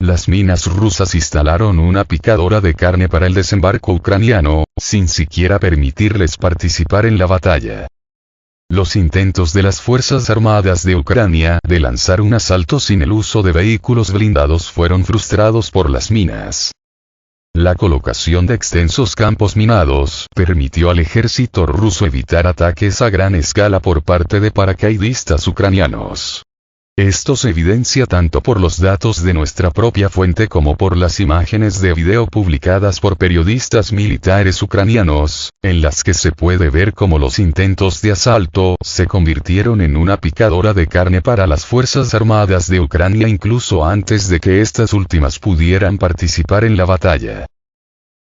las minas rusas instalaron una picadora de carne para el desembarco ucraniano, sin siquiera permitirles participar en la batalla. Los intentos de las Fuerzas Armadas de Ucrania de lanzar un asalto sin el uso de vehículos blindados fueron frustrados por las minas. La colocación de extensos campos minados permitió al ejército ruso evitar ataques a gran escala por parte de paracaidistas ucranianos. Esto se evidencia tanto por los datos de nuestra propia fuente como por las imágenes de video publicadas por periodistas militares ucranianos, en las que se puede ver cómo los intentos de asalto se convirtieron en una picadora de carne para las Fuerzas Armadas de Ucrania incluso antes de que estas últimas pudieran participar en la batalla.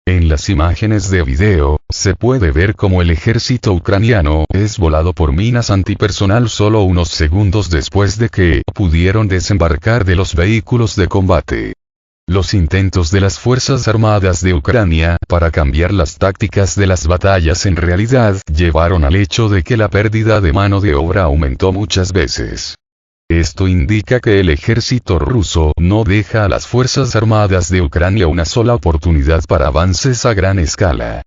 En las imágenes de video, se puede ver cómo el ejército ucraniano es volado por minas antipersonal solo unos segundos después de que pudieron desembarcar de los vehículos de combate. Los intentos de las Fuerzas Armadas de Ucrania para cambiar las tácticas de las batallas en realidad llevaron al hecho de que la pérdida de mano de obra aumentó muchas veces. Esto indica que el ejército ruso no deja a las Fuerzas Armadas de Ucrania una sola oportunidad para avances a gran escala.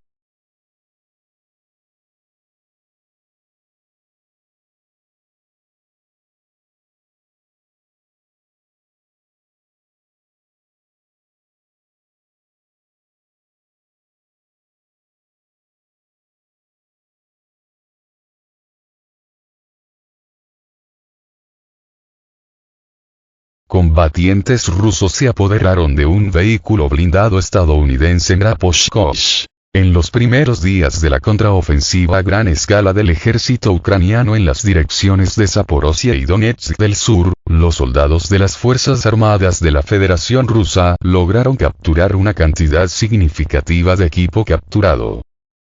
Combatientes rusos se apoderaron de un vehículo blindado estadounidense en Graposhkosh. En los primeros días de la contraofensiva a gran escala del ejército ucraniano en las direcciones de Zaporozhia y Donetsk del sur, los soldados de las Fuerzas Armadas de la Federación Rusa lograron capturar una cantidad significativa de equipo capturado.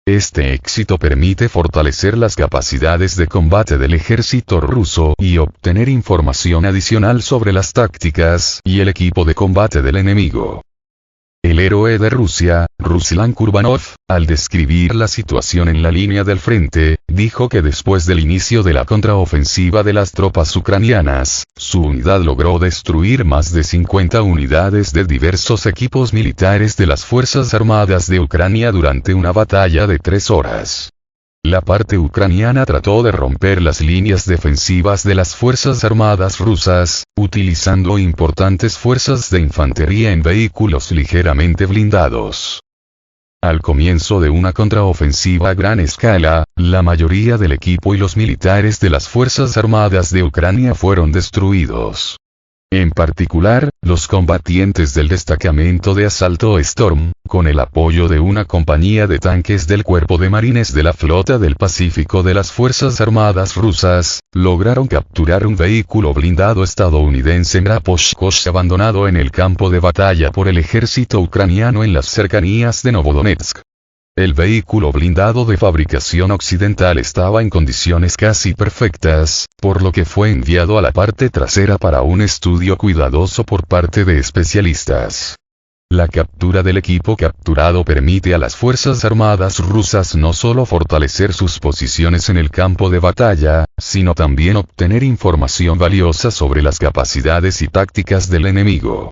Este éxito permite fortalecer las capacidades de combate del ejército ruso y obtener información adicional sobre las tácticas y el equipo de combate del enemigo. El héroe de Rusia, Ruslan Kurbanov, al describir la situación en la línea del frente, dijo que después del inicio de la contraofensiva de las tropas ucranianas, su unidad logró destruir más de 50 unidades de diversos equipos militares de las Fuerzas Armadas de Ucrania durante una batalla de 3 horas. La parte ucraniana trató de romper las líneas defensivas de las Fuerzas Armadas rusas, utilizando importantes fuerzas de infantería en vehículos ligeramente blindados. Al comienzo de una contraofensiva a gran escala, la mayoría del equipo y los militares de las Fuerzas Armadas de Ucrania fueron destruidos. En particular, los combatientes del destacamento de asalto Storm, con el apoyo de una compañía de tanques del Cuerpo de Marines de la Flota del Pacífico de las Fuerzas Armadas rusas, lograron capturar un vehículo blindado estadounidense en Graposhkosh abandonado en el campo de batalla por el ejército ucraniano en las cercanías de Novodonetsk. El vehículo blindado de fabricación occidental estaba en condiciones casi perfectas, por lo que fue enviado a la parte trasera para un estudio cuidadoso por parte de especialistas. La captura del equipo capturado permite a las Fuerzas Armadas rusas no solo fortalecer sus posiciones en el campo de batalla, sino también obtener información valiosa sobre las capacidades y tácticas del enemigo.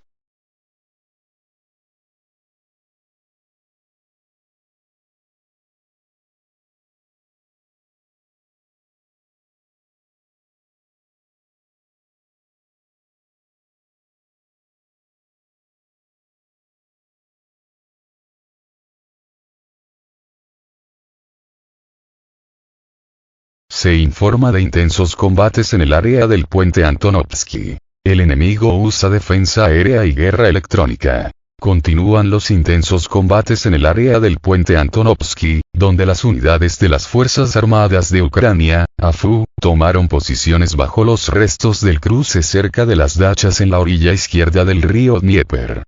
Se informa de intensos combates en el área del puente Antonovsky. El enemigo usa defensa aérea y guerra electrónica. Continúan los intensos combates en el área del puente Antonovsky, donde las unidades de las Fuerzas Armadas de Ucrania, AFU, tomaron posiciones bajo los restos del cruce cerca de las dachas en la orilla izquierda del río Dnieper.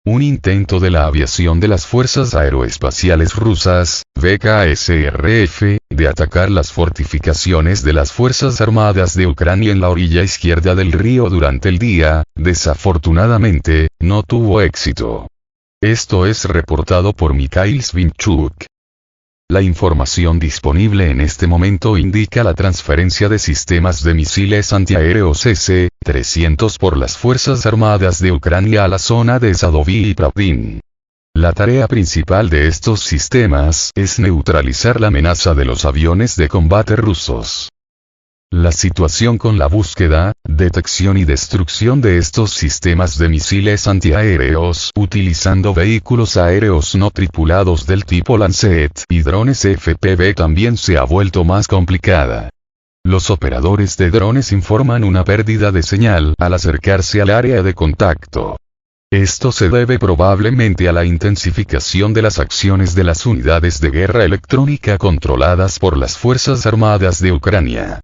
Un intento de la aviación de las Fuerzas Aeroespaciales Rusas, VKSRF, de atacar las fortificaciones de las Fuerzas Armadas de Ucrania en la orilla izquierda del río durante el día, desafortunadamente, no tuvo éxito. Esto es reportado por Mikhail Svinchuk. La información disponible en este momento indica la transferencia de sistemas de misiles antiaéreos S-300 por las Fuerzas Armadas de Ucrania a la zona de Sadovy y Pravdin. La tarea principal de estos sistemas es neutralizar la amenaza de los aviones de combate rusos. La situación con la búsqueda, detección y destrucción de estos sistemas de misiles antiaéreos utilizando vehículos aéreos no tripulados del tipo Lancet y drones FPV también se ha vuelto más complicada. Los operadores de drones informan una pérdida de señal al acercarse al área de contacto. Esto se debe probablemente a la intensificación de las acciones de las unidades de guerra electrónica controladas por las Fuerzas Armadas de Ucrania.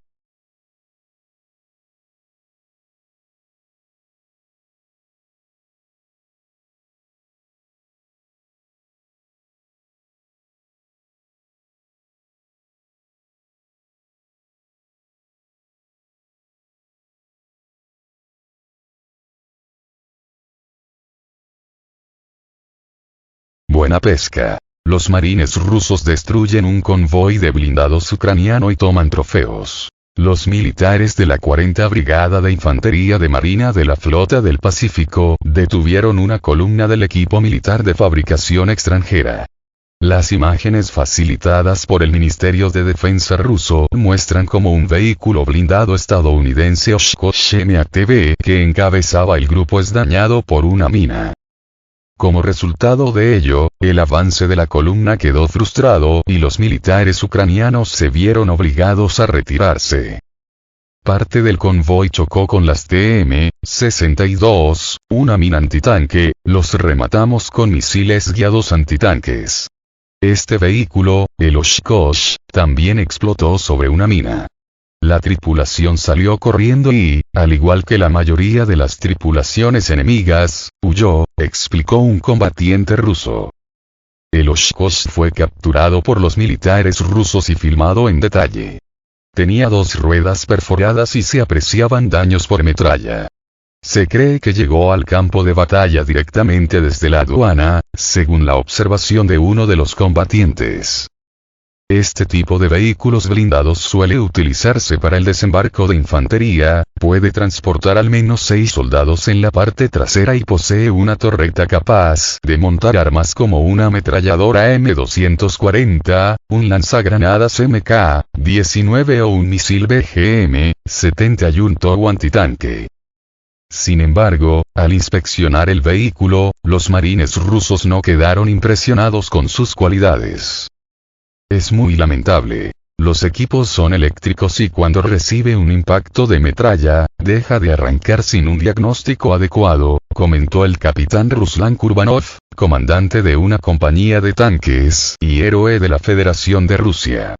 Buena pesca. Los marines rusos destruyen un convoy de blindados ucraniano y toman trofeos. Los militares de la 40 Brigada de Infantería de Marina de la Flota del Pacífico detuvieron una columna del equipo militar de fabricación extranjera. Las imágenes facilitadas por el Ministerio de Defensa ruso muestran cómo un vehículo blindado estadounidense Oshkosh MATV que encabezaba el grupo es dañado por una mina. Como resultado de ello, el avance de la columna quedó frustrado y los militares ucranianos se vieron obligados a retirarse. Parte del convoy chocó con las TM-62, una mina antitanque, los rematamos con misiles guiados antitanques. Este vehículo, el Oshkosh, también explotó sobre una mina. La tripulación salió corriendo y, al igual que la mayoría de las tripulaciones enemigas, huyó, explicó un combatiente ruso. El Oshkosh fue capturado por los militares rusos y filmado en detalle. Tenía 2 ruedas perforadas y se apreciaban daños por metralla. Se cree que llegó al campo de batalla directamente desde la aduana, según la observación de uno de los combatientes. Este tipo de vehículos blindados suele utilizarse para el desembarco de infantería, puede transportar al menos 6 soldados en la parte trasera y posee una torreta capaz de montar armas como una ametralladora M240, un lanzagranadas MK-19 o un misil BGM-71 o antitanque. Sin embargo, al inspeccionar el vehículo, los marines rusos no quedaron impresionados con sus cualidades. Es muy lamentable. Los equipos son eléctricos y cuando recibe un impacto de metralla, deja de arrancar sin un diagnóstico adecuado, comentó el capitán Ruslan Kurbanov, comandante de una compañía de tanques y héroe de la Federación de Rusia.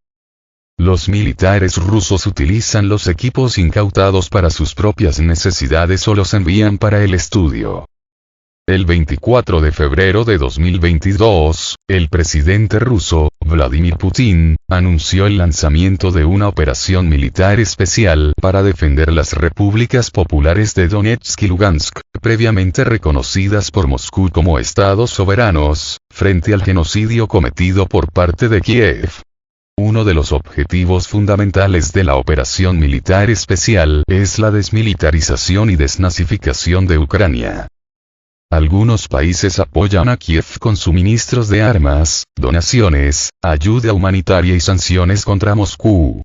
Los militares rusos utilizan los equipos incautados para sus propias necesidades o los envían para el estudio. El 24 de febrero de 2022, el presidente ruso, Vladimir Putin, anunció el lanzamiento de una operación militar especial para defender las repúblicas populares de Donetsk y Lugansk, previamente reconocidas por Moscú como estados soberanos, frente al genocidio cometido por parte de Kiev. Uno de los objetivos fundamentales de la operación militar especial es la desmilitarización y desnazificación de Ucrania. Algunos países apoyan a Kiev con suministros de armas, donaciones, ayuda humanitaria y sanciones contra Moscú.